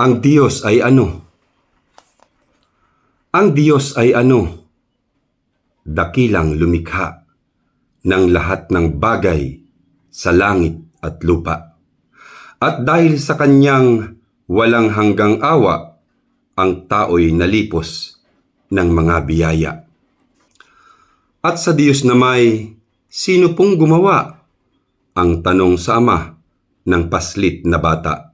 Ang Diyos ay ano? Ang Diyos ay ano? Dakilang lumikha ng lahat ng bagay sa langit at lupa. At dahil sa kanyang walang hanggang awa, ang tao'y nalipos ng mga biyaya. At sa Diyos na may, sino pong gumawa? Ang tanong sa ama ng paslit na bata.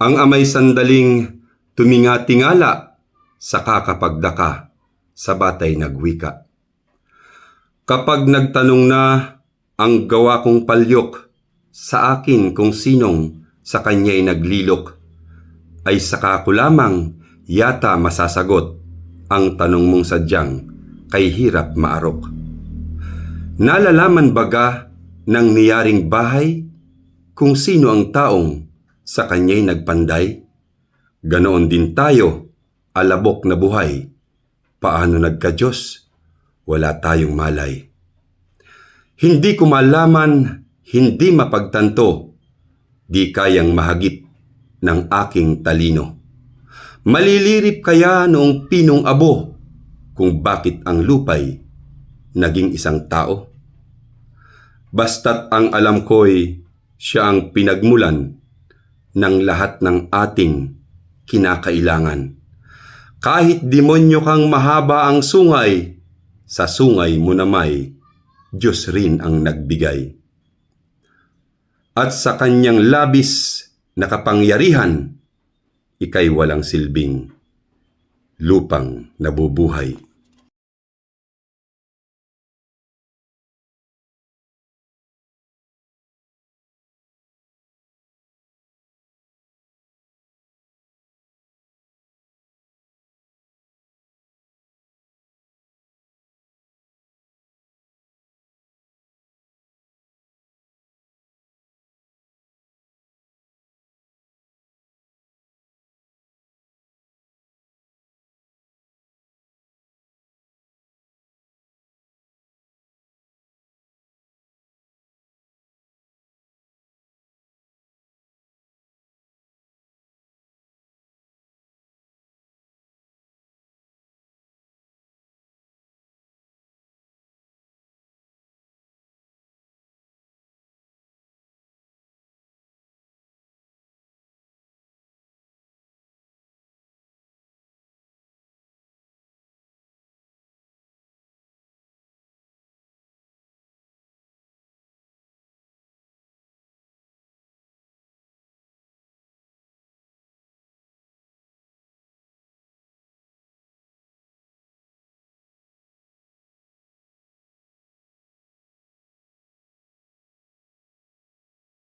Ang ama'y sandaling tuminga-tingala sa kakapagdaka sa batay nagwika. Kapag nagtanong na ang gawa kong palyok sa akin kung sinong sa kanya'y naglilok, ay saka ko lamang yata masasagot ang tanong mong sadyang kay hirap maarok. Nalalaman baga ng niyaring bahay kung sino ang taong sa kanya'y nagpanday? Ganoon din tayo, alabok na buhay. Paano nagka-Diyos? Wala tayong malay. Hindi ko malaman, hindi mapagtanto, di kayang mahagip ng aking talino. Malilirip kaya noong pinong abo kung bakit ang lupay naging isang tao? Basta't ang alam ko'y siya ang pinagmulan ng lahat ng ating kinakailangan. Kahit demonyo kang mahaba ang sungay, sa sungay mo na may Diyos rin ang nagbigay. At sa kanyang labis na kapangyarihan, ika'y walang silbing lupang nabubuhay.